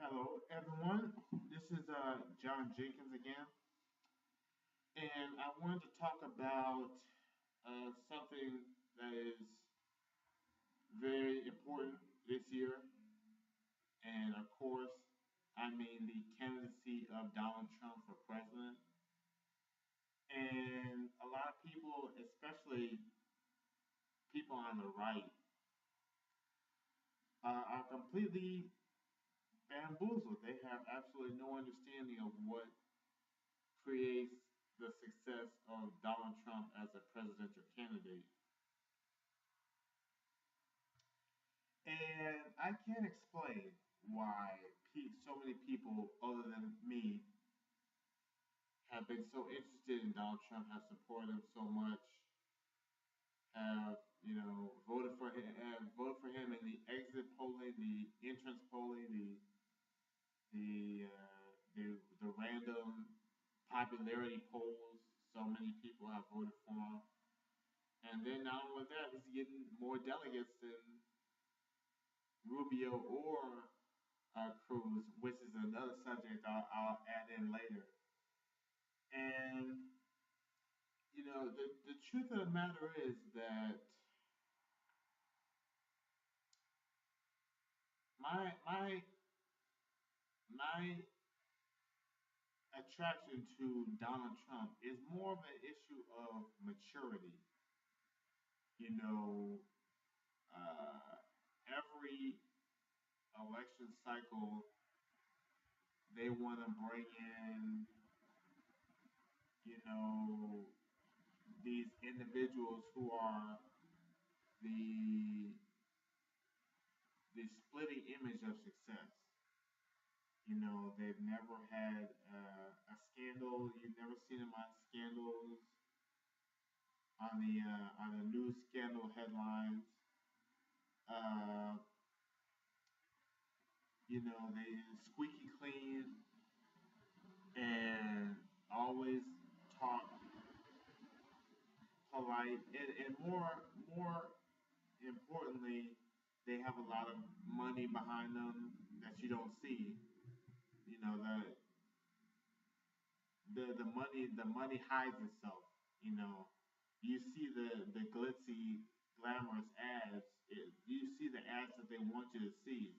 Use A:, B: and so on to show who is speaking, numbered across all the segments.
A: Hello, everyone. This is John Jenkins again, and I wanted to talk about something that is very important this year, and of course, I mean the candidacy of Donald Trump for president. And a lot of people, especially people on the right, are completely bamboozled. They have absolutely no understanding of what creates the success of Donald Trump as a presidential candidate. And I can't explain why so many people, other than me, have been so interested in Donald Trump, have supported him so much, have voted for him in the exit polling, the entrance polling, the random popularity polls. So many people have voted for him, and then not only that, he's getting more delegates than Rubio or Cruz, which is another subject I'll add in later. And the truth of the matter is that my my attraction to Donald Trump is more of an issue of maturity. You know, uh, every election cycle they want to bring in, you know, these individuals who are the the splitting image of success. They've never had a scandal. You've never seen them on scandals, on the news scandal headlines. Uh, they squeaky clean and always talk polite, and more importantly, they have a lot of money behind them that you don't see. You know the money hides itself. You know, you see the glitzy, glamorous ads. You see the ads that they want you to see,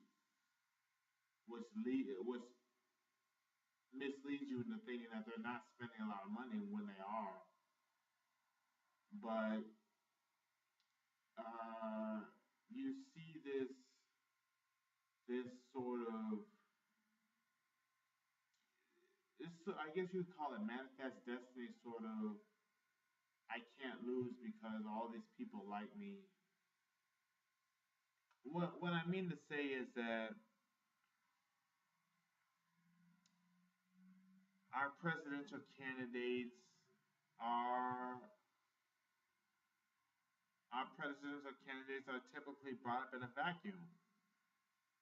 A: which misleads you into thinking that they're not spending a lot of money when they are. But uh, you see this sort of this, I guess you would call it manifest destiny, sort of. I can't lose because all these people like me. What I mean to say is that our presidential candidates are our presidential candidates are typically brought up in a vacuum.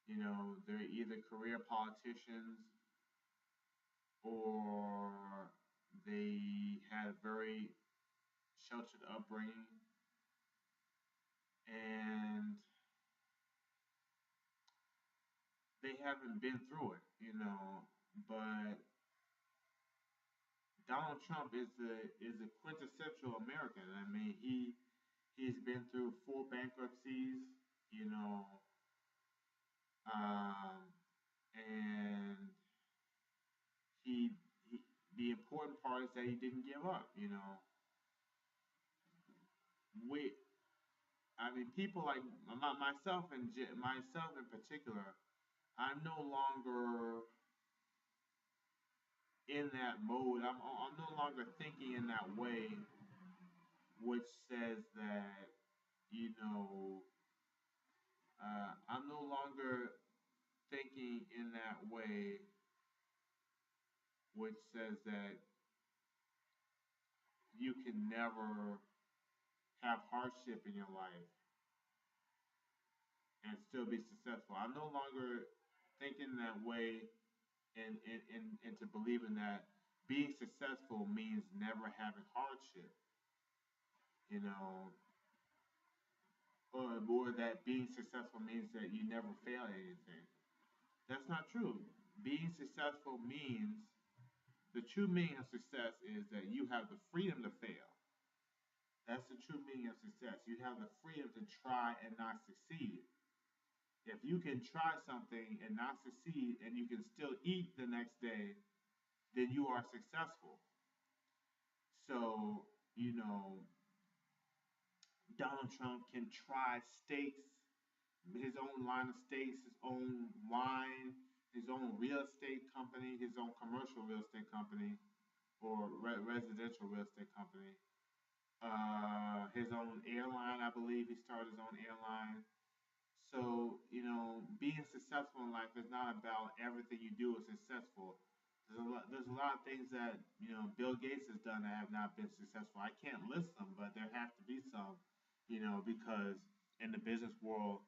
A: They're either career politicians or they had a very sheltered upbringing, and they haven't been through it. But Donald Trump is a quintessential American. I mean, he's been through four bankruptcies, you know, um, and he the important part is that he didn't give up. We I mean, people like myself and myself in particular, I'm no longer in that mode. I'm no longer thinking in that way, which says that you know I'm no longer thinking in that way, which says that you can never have hardship in your life and still be successful. I'm no longer thinking that way and to believing that being successful means never having hardship, you know, or that being successful means that you never fail at anything. That's not true. Being successful means the true meaning of success is that you have the freedom to fail. That's the true meaning of success. You have the freedom to try and not succeed. If you can try something and not succeed and you can still eat the next day, then you are successful. So, Donald Trump can try steaks, his own line of steaks, his own wine, his own real estate company, his own commercial real estate company, or residential real estate company. His own airline, I believe he started his own airline. So, being successful in life is not about everything you do is successful. There's a lot of things that, Bill Gates has done that have not been successful. I can't list them, but there have to be some, because in the business world,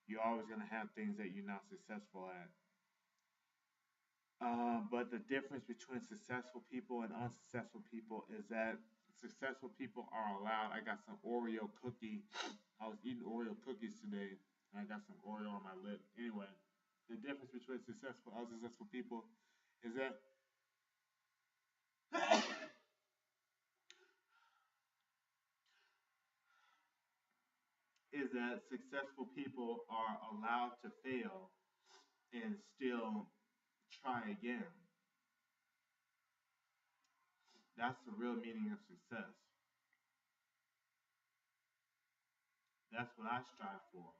A: you're always going to have things that you're not successful at. But the difference between successful people and unsuccessful people is that successful people are allowed. I got some Oreo cookie. I was eating Oreo cookies today, and I got some Oreo on my lip. Anyway, the difference between successful and unsuccessful people is that successful people are allowed to fail and still try again. That's the real meaning of success. That's what I strive for.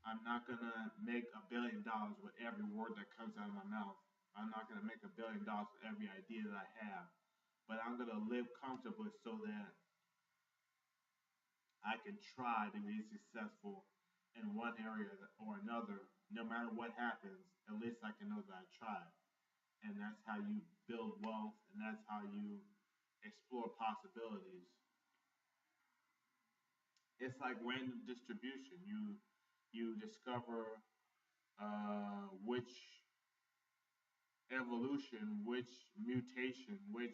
A: I'm not gonna make $1 billion with every word that comes out of my mouth. I'm not gonna make $1 billion with every idea that I have. But I'm gonna live comfortably so that I can try to be successful in one area or another. No matter what happens, at least I can know that I tried. And that's how you build wealth, and that's how you explore possibilities. It's like random distribution. You discover which evolution, which mutation, new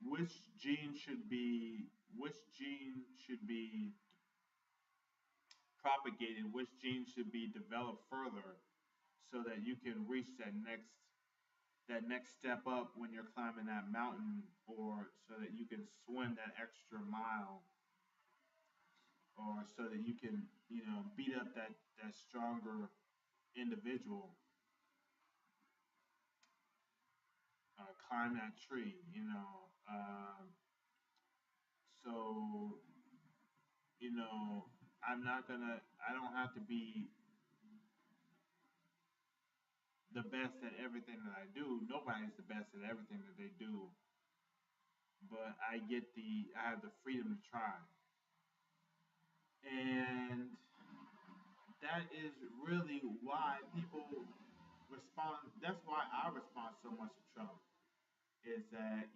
A: which gene should be propagated, which gene should be developed further, so that you can reach that next step up when you're climbing that mountain, or so that you can swim that extra mile, or so that you can beat up that stronger individual, climb that tree. So you know I don't have to be the best at everything that I do. Nobody's the best at everything that they do, but I have the freedom to try. And that is really why people respond. That's why I respond so much to Trump. Is that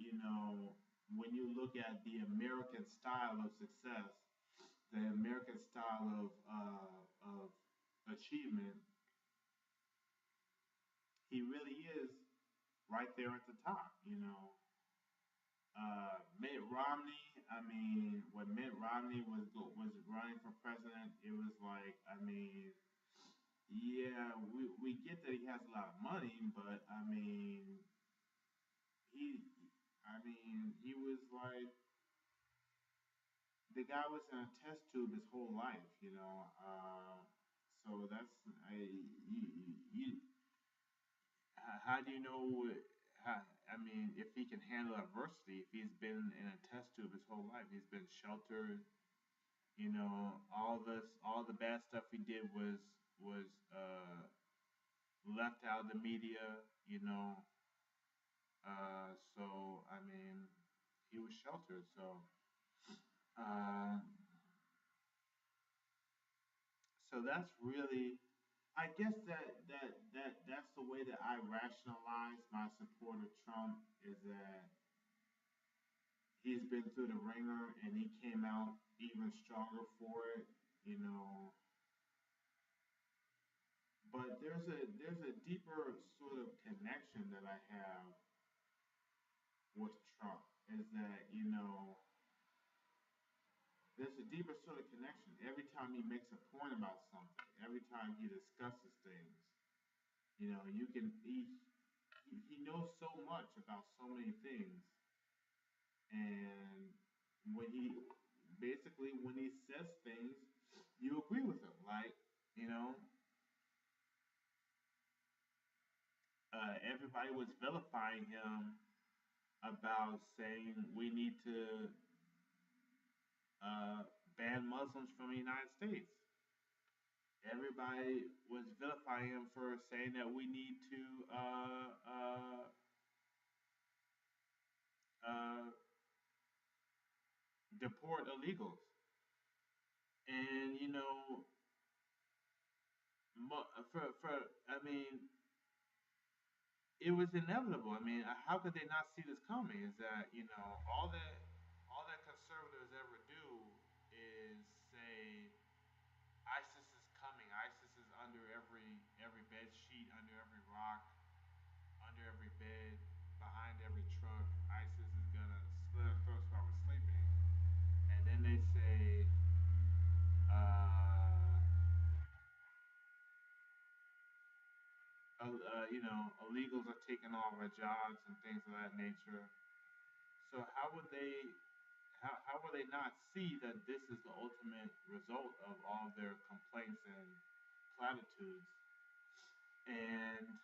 A: when you look at the American style of success, the American style of achievement, he really is right there at the top. Mitt Romney. I mean, when Mitt Romney was running for president, it was like, I mean, yeah, we get that he has a lot of money, but he, he was like, the guy was in a test tube his whole life. So that's how do you know? How, if he can handle adversity, if he's been in a test tube his whole life, he's been sheltered. All the bad stuff he did was left out of the media. So he was sheltered. Uh, so that's really, I guess that's the way that I rationalize my support of Trump, is that he's been through the ringer and he came out even stronger for it. You know, but there's a deeper sort of connection that I have with Trump. Is that there's a deeper sort of connection. Every time he makes a point about something, every time he discusses things, you can he knows so much about so many things, and when he basically when he says things, you agree with him. Like, you know, everybody was vilifying him about saying we need to uh, ban Muslims from the United States. Everybody was vilifying him for saying that we need to uh, deport illegals. And for I mean, it was inevitable. I mean, how could they not see this coming? Is that all that conservatives ever do is say ISIS is coming. ISIS is under every bed sheet, under every rock, under every bed, behind every truck. ISIS is gonna slit our throats while we're sleeping. And then they say, uh, illegals are taking all of our jobs and things of that nature. So how will they not see that this is the ultimate result of all their complaints and platitudes? And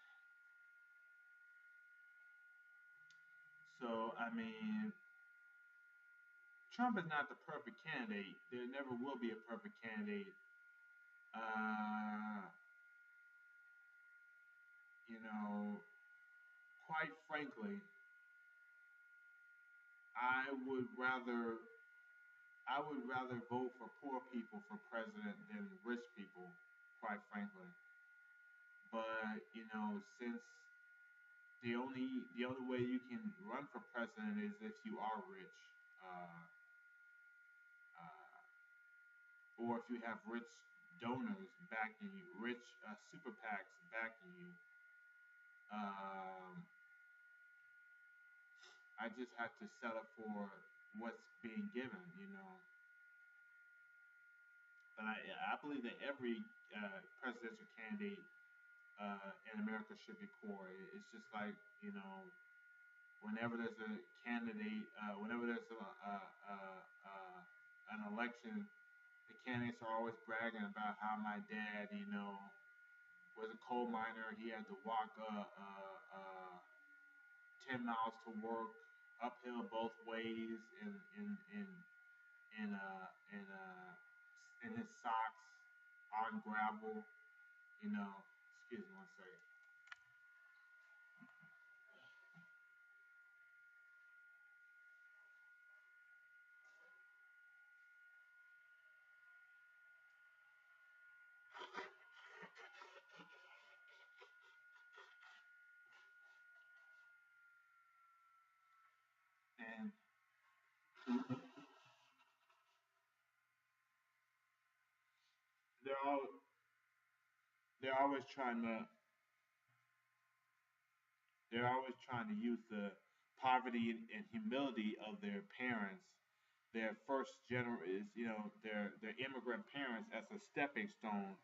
A: so, I mean, Trump is not the perfect candidate. There never will be a perfect candidate. Uh, you know, quite frankly, I would rather I would rather vote for poor people for president than rich people, quite frankly. But since the only way you can run for president is if you are rich, uh, or if you have rich donors backing you, rich super PACs backing you. Um, I just have to settle for what's being given. But I believe that every presidential candidate in America should be poor. It's just like whenever there's a candidate, whenever there's an election, the candidates are always bragging about how my dad, was a coal miner. He had to walk 10 miles to work uphill both ways in uh, in uh, in his socks on gravel. You know, excuse me one second. And they're all they're always trying to they're always trying to use the poverty and humility of their parents, their first generation, their immigrant parents as a stepping stone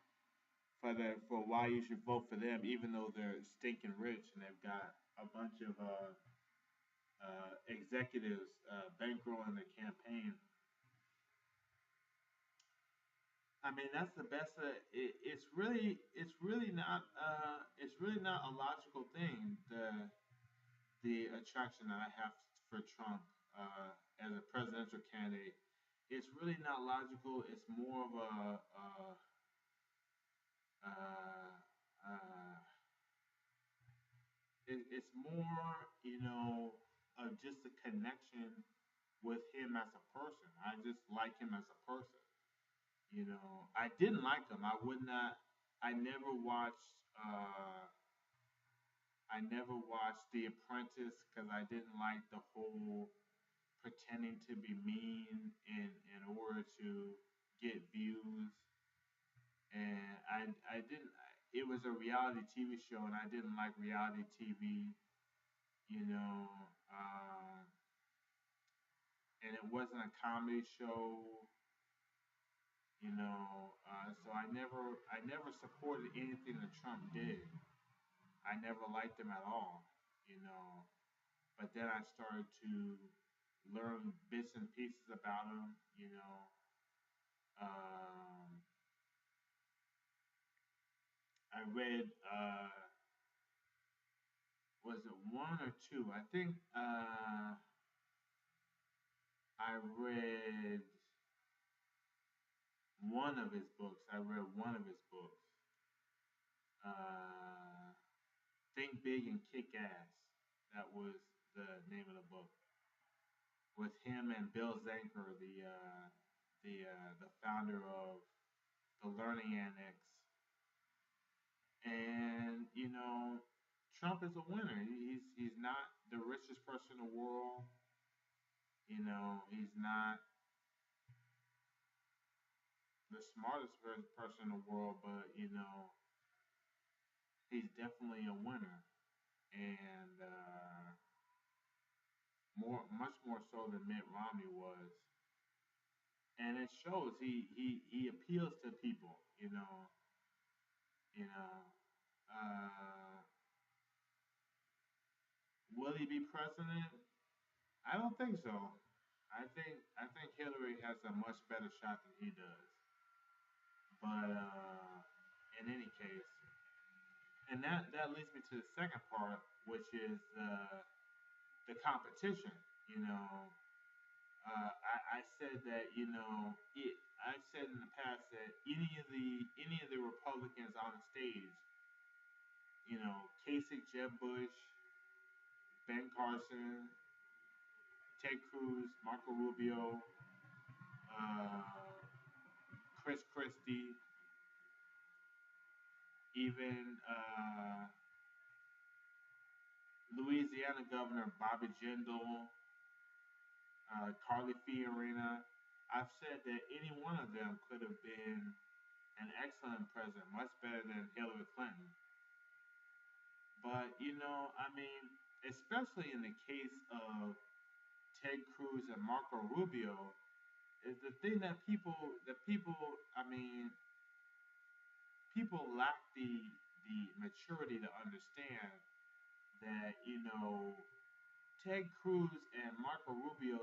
A: for why you should vote for them, even though they're stinking rich and they've got a bunch of executives bankrolling the campaign. I mean, that's the best. It's really not a logical thing. The attraction that I have for Trump as a presidential candidate, it's really not logical. It's more of uh, uh, it's more of just a connection with him as a person. I just like him as a person. I didn't like him. I would not. I never watched. I never watched The Apprentice because I didn't like the whole pretending to be mean in order to get views. And I didn't. It was a reality TV show, and I didn't like reality TV. You know, um, and it wasn't a comedy show. So I never supported anything that Trump did. I never liked him at all, you know. But then I started to learn bits and pieces about him, you know. Um, I read, was it one or two? I think I read one of his books. I read one of his books. Uh, Think Big and Kick Ass. That was the name of the book. With him and Bill Zanker, the founder of the Learning Annex. And Trump is a winner. He's not the richest person in the world. He's not the smartest person in the world, but he's definitely a winner, and much more so than Mitt Romney was. And it shows he appeals to people. You know. Uh, will he be president? I don't think so. I think Hillary has a much better shot than he does. But in any case, and that leads me to the second part, which is the competition. You know, I said that I've said in the past that any of the Republicans on the stage, Kasich, Jeb Bush, Ben Carson, Ted Cruz, Marco Rubio, uh, Chris Christie, even Louisiana Governor Bobby Jindal, Carly Fiorina. I've said that any one of them could have been an excellent president, much better than Hillary Clinton. But especially in the case of Ted Cruz and Marco Rubio, is the thing that people lack the maturity to understand that Ted Cruz and Marco Rubio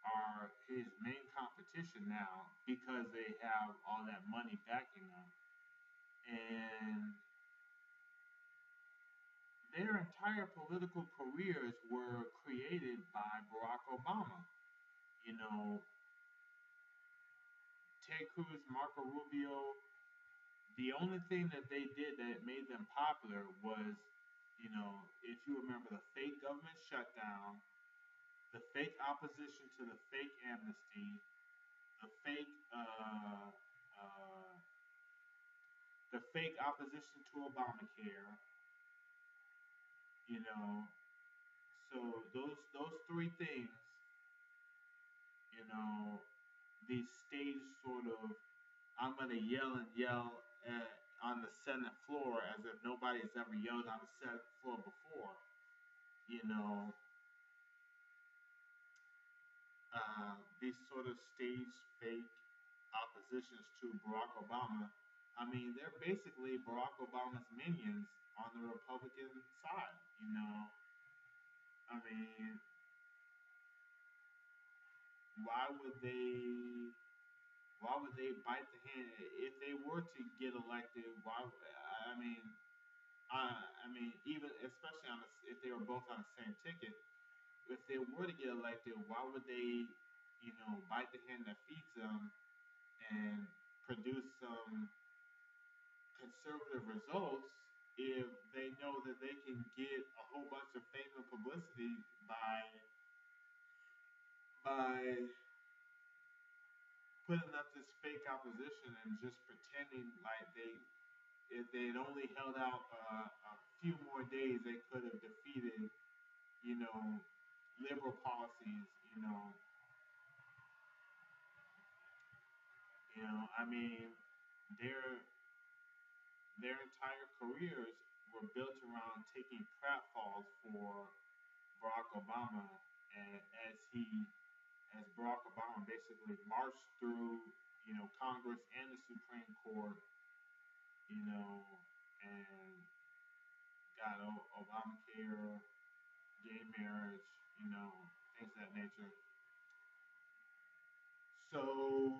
A: are his main competition now because they have all that money backing them, and their entire political careers were created by Barack Obama. You know, Ted Cruz, Marco Rubio, the only thing that they did that made them popular was, if you remember the fake government shutdown, the fake opposition to the fake amnesty, the fake uh, the fake opposition to Obamacare, you know. So those three things, you know, these stage sort of I'm gonna yell and yell on the Senate floor as if nobody's ever yelled on the Senate floor before, you know. These sort of stage fake oppositions to Barack Obama. I mean, they're basically Barack Obama's minions on the Republican side. I mean, why would they? Why would they bite the hand if they were to get elected? Why? I mean, even especially if they were both on the same ticket, if they were to get elected, why would they, bite the hand that feeds them and produce some conservative results if they know that they can get a whole bunch of fame and publicity by putting up this fake opposition and just pretending like if they'd only held out a few more days, they could have defeated, you know, liberal policies. I mean, their their entire careers were built around taking pratfalls for Barack Obama, and as Barack Obama basically marched through, Congress and the Supreme Court, and got Obamacare, gay marriage, things of that nature. So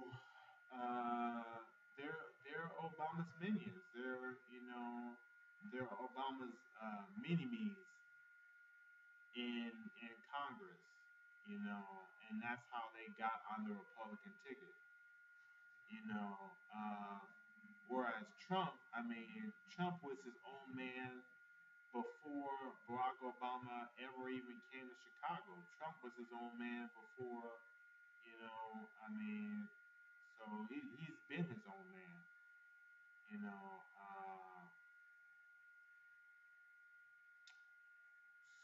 A: they're Obama's minions. They're Obama's mini me's in Congress. And that's how they got on the Republican ticket. You know, whereas Trump, I mean, Trump was his own man before Barack Obama ever even came to Chicago. Trump was his own man before, I mean, so he's been his own man, you know.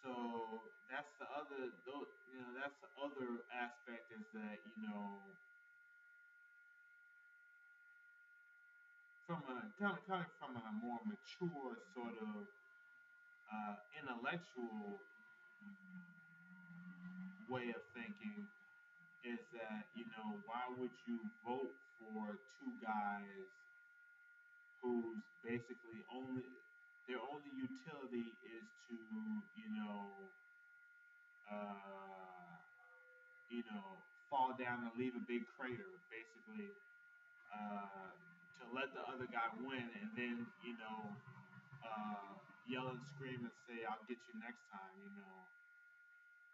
A: So that's the other, that's the other aspect is that, from a coming from a more mature sort of intellectual way of thinking, is that why would you vote for two guys whose basically only their only utility is to uh, fall down and leave a big crater, basically, uh, to let the other guy win, and then yell and scream and say, "I'll get you next time."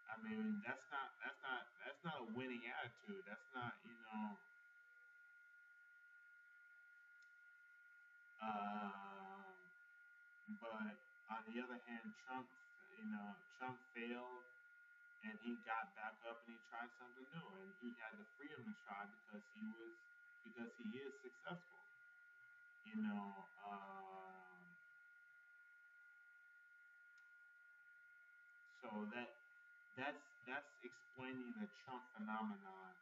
A: I mean, that's not a winning attitude. That's not. Um, but on the other hand, Trump failed, and he got back up and he tried something new, and he had the freedom to try because he is successful. You know, so that's explaining the Trump phenomenon.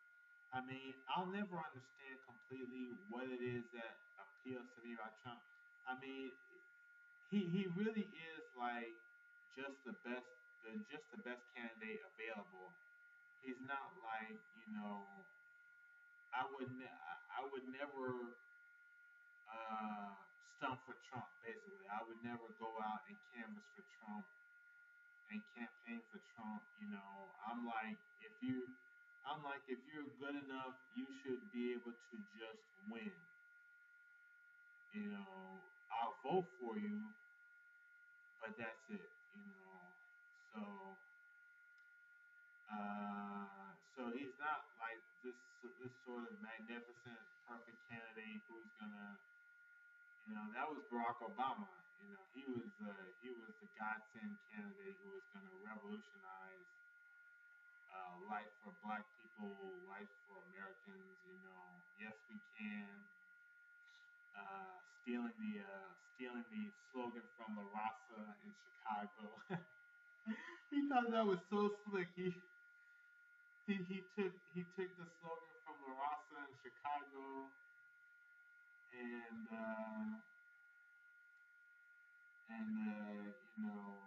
A: I mean, I'll never understand completely what it is that appeals to me about Trump. I mean, he really is like just the best just the best candidate available. He's not like I would never stump for Trump. Basically, I would never go out and canvass for Trump and campaign for Trump. I'm like if you're good enough, you should be able to just win. I'll vote for you, but that's it. So so he's not like this sort of magnificent, perfect candidate who's gonna, that was Barack Obama. He was the godsend candidate who was gonna revolutionize life for Black people, life for Americans. Yes we can. Stealing the slogan from La Raza in Chicago. He thought that was so slick. He took the slogan from La Raza in Chicago and you know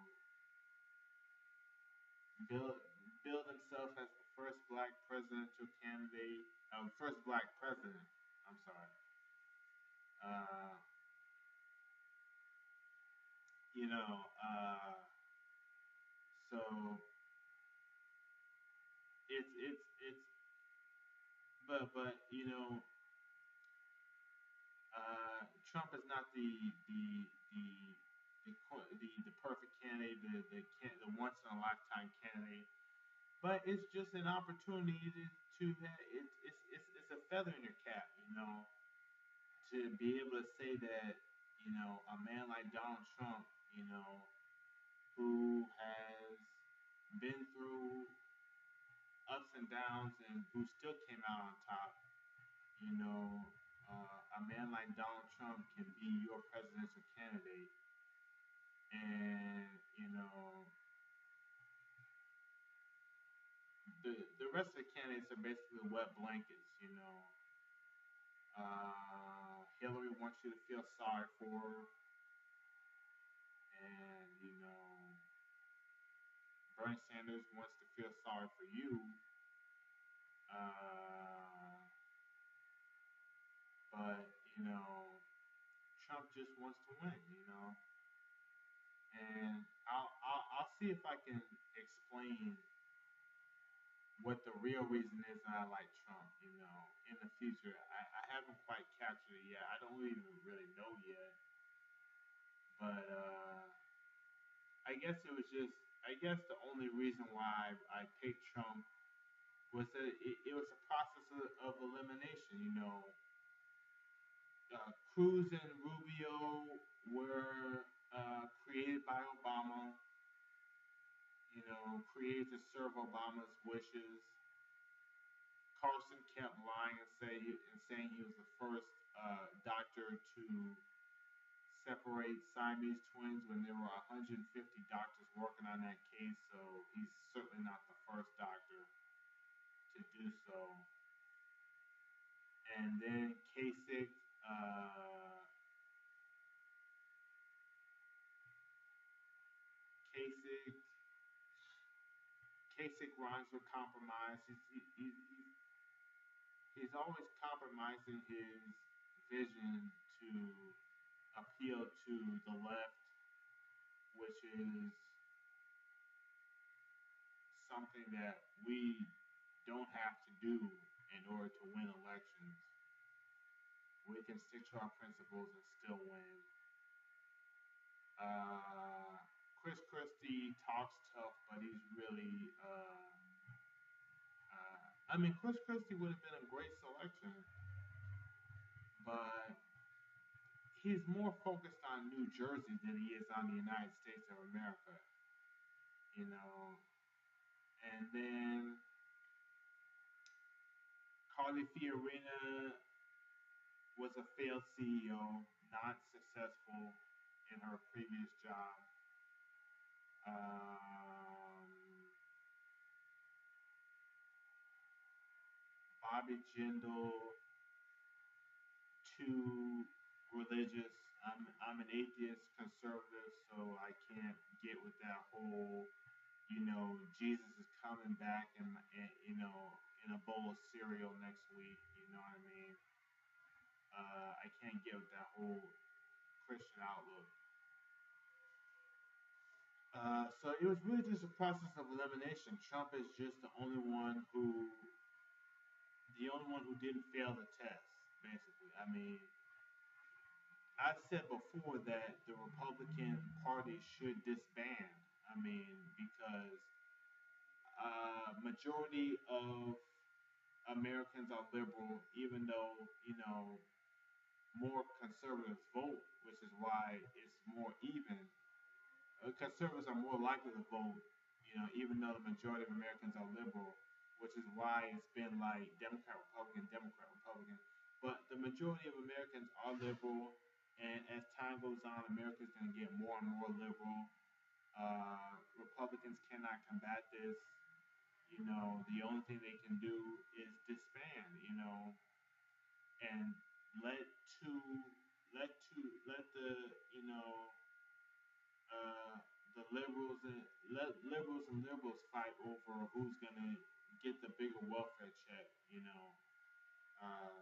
A: build build himself as the first black presidential candidate, first black president. I'm sorry. Uh, you know, so it's but Trump is not the the perfect candidate, the once in a lifetime candidate. But it's just an opportunity it's a feather in your cap, to be able to say that a man like Donald Trump, who has been through ups and downs and who still came out on top, you know, a man like Donald Trump can be your presidential candidate, and the rest of the candidates are basically wet blankets. Hillary wants you to feel sorry for her, and Bernie Sanders wants to feel sorry for you. Uh, you know, Trump just wants to win, and I'll see if I can explain what the real reason is that I like Trump, in the future. I haven't quite captured it yet. I don't even really know yet. But I guess the only reason why I picked Trump was that it was a process of elimination. Cruz and Rubio were created by Obama, created to serve Obama's wishes. Carson kept lying and saying he was the first doctor to separate Siamese twins when there were 150 doctors working on that case. So he's certainly not the first doctor to do so. And then uh, Kasich, Kasich rhymes with compromise. He's always compromising his vision to appeal to the left, which is something that we don't have to do in order to win elections. We can stick to our principles and still win. Uh, Chris Christie talks tough, but he's really. I mean, Chris Christie would have been a great selection, but he's more focused on New Jersey than he is on the United States of America. You know, and then Carly Fiorina was a failed CEO, not successful in her previous job. Um, Bobby Jindal, too religious. I'm an atheist conservative, so I can't get with that whole, Jesus is coming back and in a bowl of cereal next week. You know what I mean? I can't get with that whole Christian outlook. So it was really just a process of elimination. Trump is just the only one who didn't fail the test. Basically, I mean, I've said before that the Republican Party should disband. I mean, because majority of Americans are liberal, even though more conservatives vote, which is why it's more even. Conservatives are more likely to vote, even though the majority of Americans are liberal, which is why it's been like Democrat, Republican, Democrat, Republican. But the majority of Americans are liberal, and as time goes on, America is going to get more and more liberal. Republicans cannot combat this. The only thing they can do is disband, and let two, let the, uh, the liberals and liberals fight over who's gonna get the bigger welfare check, uh,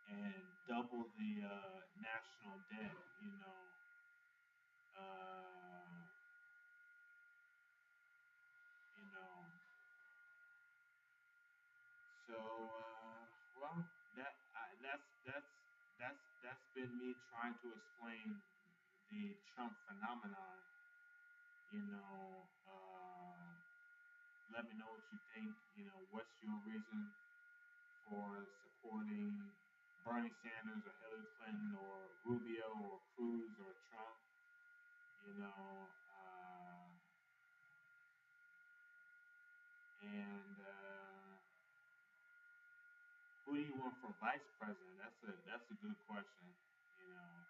A: and double the national debt, uh, you know. So, well, that's been me trying to explain the Trump phenomenon. Let me know what you think. What's your reason for supporting Bernie Sanders or Hillary Clinton or Rubio or Cruz or Trump? You know, and who do you want for vice president? That's a good question. You know,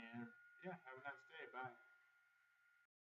A: and yeah, have